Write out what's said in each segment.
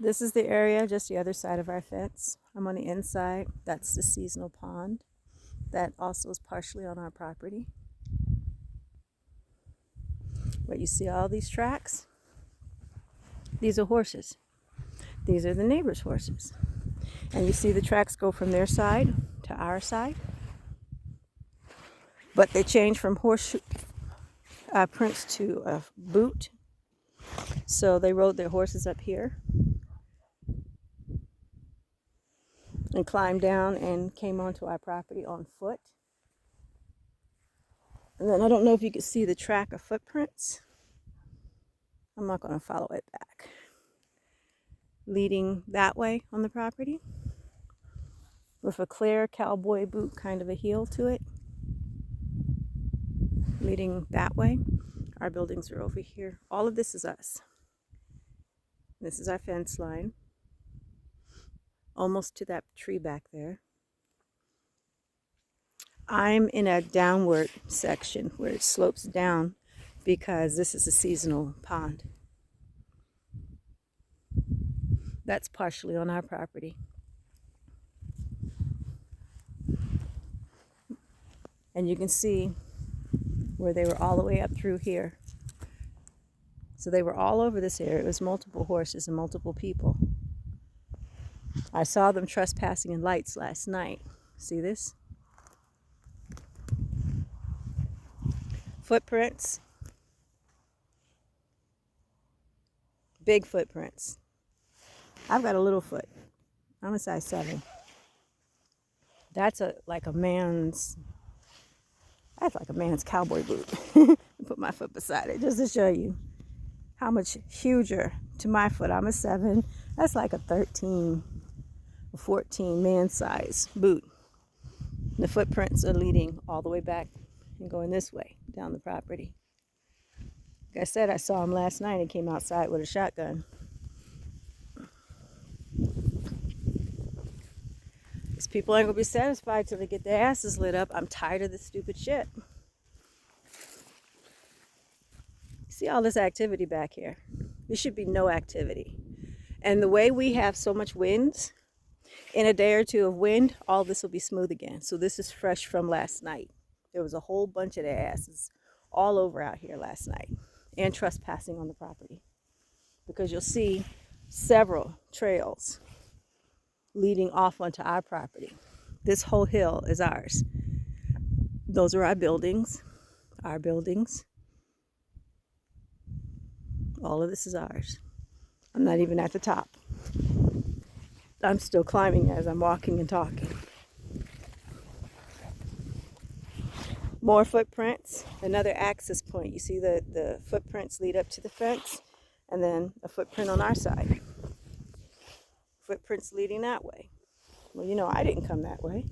This is the area just the other side of our fence. I'm on the inside. That's the seasonal pond. That also is partially on our property. But you see all these tracks? These are horses. These are the neighbors' horses. And you see the tracks go from their side to our side. But they change from horse prints to a boot. So they rode their horses up here and climbed down and came onto our property on foot. And then I don't know if you can see the track of footprints. I'm not going to follow it back. Leading that way on the property with a clear cowboy boot kind of a heel to it. Leading that way. Our buildings are over here. All of this is us. This is our fence line. Almost to that tree back there. I'm in a downward section where it slopes down because this is a seasonal pond. That's partially on our property. And you can see where they were all the way up through here. So they were all over this area. It was multiple horses and multiple people. I saw them trespassing in lights last night. See this? Footprints. Big footprints. I've got a little foot. I'm a size 7. That's like a man's cowboy boot. Put my foot beside it just to show you how much huger to my foot. I'm a 7. That's like a 13 or 14 man size boot. The footprints are leading all the way back and going this way down the property. Like I said, I saw him last night. He came outside with a shotgun. These people ain't gonna be satisfied till they get their asses lit up. I'm tired of this stupid shit. See all this activity back here? There should be no activity. And the way we have so much wind, in a day or two of wind, all this will be smooth again. So this is fresh from last night. There was a whole bunch of their asses all over out here last night and trespassing on the property. Because you'll see several trails leading off onto our property. This whole hill is ours. Those are our buildings. Our buildings. All of this is ours. I'm not even at the top. I'm still climbing as I'm walking and talking. More footprints. Another access point. You see the footprints lead up to the fence, and then a footprint on our side. Footprints leading that way. Well, you know, I didn't come that way.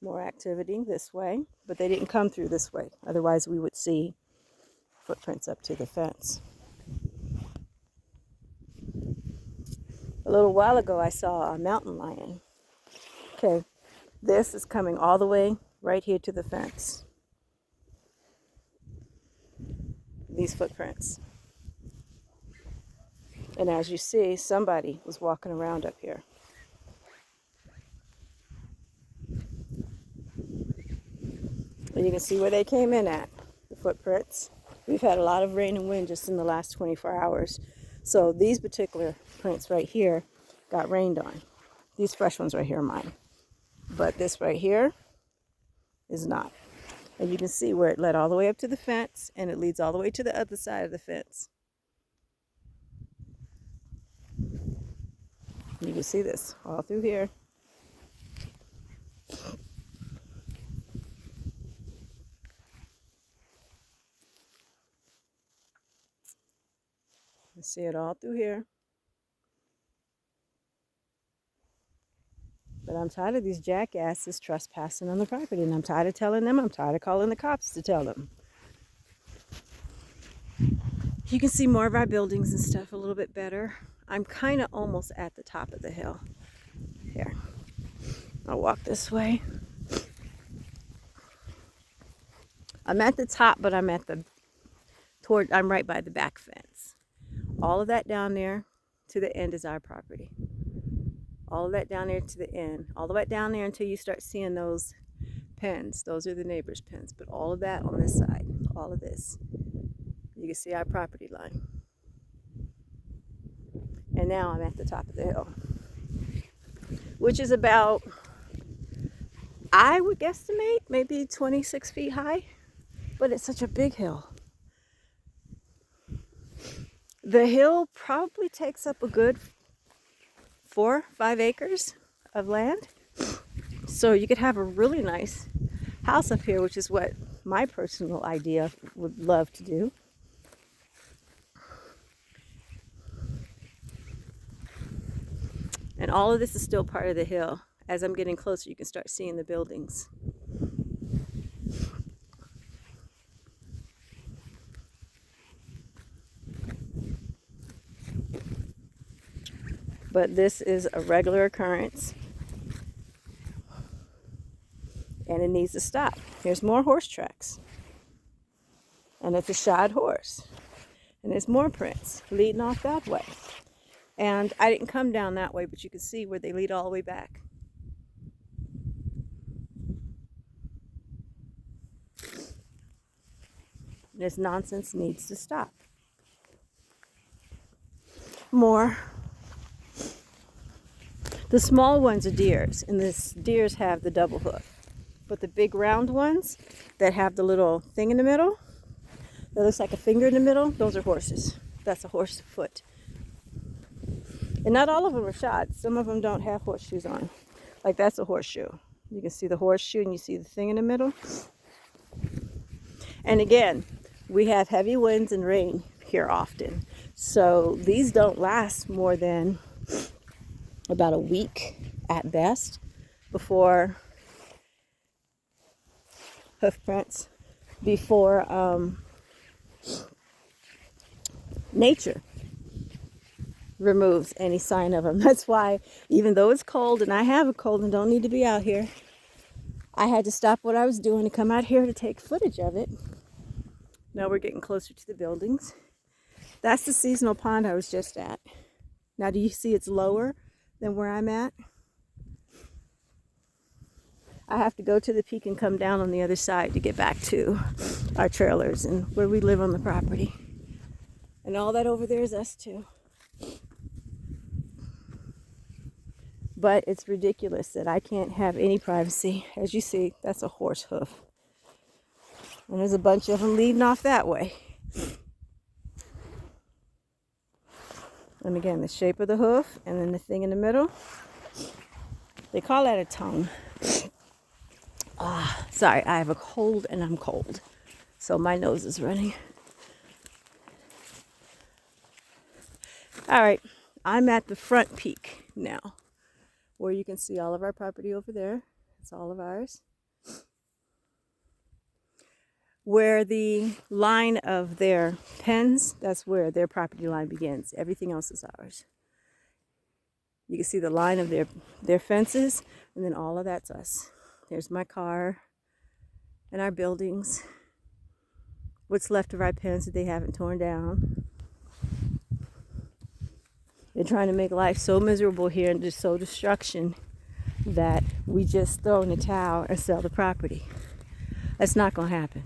More activity this way, but they didn't come through this way. Otherwise, we would see footprints up to the fence. A little while ago, I saw a mountain lion. Okay, this is coming all the way right here to the fence. These footprints. And as you see, somebody was walking around up here. And you can see where they came in at, the footprints. We've had a lot of rain and wind just in the last 24 hours. So these particular prints right here got rained on. These fresh ones right here are mine. But this right here is not. And you can see where it led all the way up to the fence, and it leads all the way to the other side of the fence. You can see this all through here. You see it all through here. But I'm tired of these jackasses trespassing on the property, and I'm tired of telling them. I'm tired of calling the cops to tell them. You can see more of our buildings and stuff a little bit better. I'm kind of almost at the top of the hill. Here, I'll walk this way. I'm at the top, but I'm right by the back fence. All of that down there to the end is our property. All of that down there to the end. All the way down there until you start seeing those pens. Those are the neighbors' pens. But all of that on this side, all of this, you can see our property line. And now I'm at the top of the hill, which is about, I would guesstimate, maybe 26 feet high. But it's such a big hill. The hill probably takes up a good 4-5 acres of land. So you could have a really nice house up here, which is what my personal idea would love to do. And all of this is still part of the hill. As I'm getting closer, you can start seeing the buildings. But this is a regular occurrence. And it needs to stop. Here's more horse tracks. And it's a shod horse. And there's more prints leading off that way. And I didn't come down that way, but you can see where they lead all the way back. This nonsense needs to stop. More. The small ones are deers, and the deers have the double hoof. But the big round ones that have the little thing in the middle, that looks like a finger in the middle, those are horses. That's a horse foot. And not all of them are shod. Some of them don't have horseshoes on. Like that's a horseshoe. You can see the horseshoe and you see the thing in the middle. And again, we have heavy winds and rain here often. So these don't last more than about a week at best before hoof prints, before nature removes any sign of them. That's why, even though it's cold and I have a cold and don't need to be out here, I had to stop what I was doing to come out here to take footage of it. Now we're getting closer to the buildings. That's the seasonal pond I was just at. Now do you see it's lower than where I'm at? I have to go to the peak and come down on the other side to get back to our trailers and where we live on the property. And all that over there is us too. But it's ridiculous that I can't have any privacy. As you see, that's a horse hoof. And there's a bunch of them leading off that way. And again, the shape of the hoof and then the thing in the middle. They call that a tongue. Sorry, I have a cold and I'm cold. So my nose is running. All right, I'm at the front peak now, where you can see all of our property over there. It's all of ours. Where the line of their pens, that's where their property line begins. Everything else is ours. You can see the line of their fences, and then all of that's us. There's my car and our buildings. What's left of our pens that they haven't torn down. They're trying to make life so miserable here and just so destruction that we just throw in the towel and sell the property. That's not going to happen.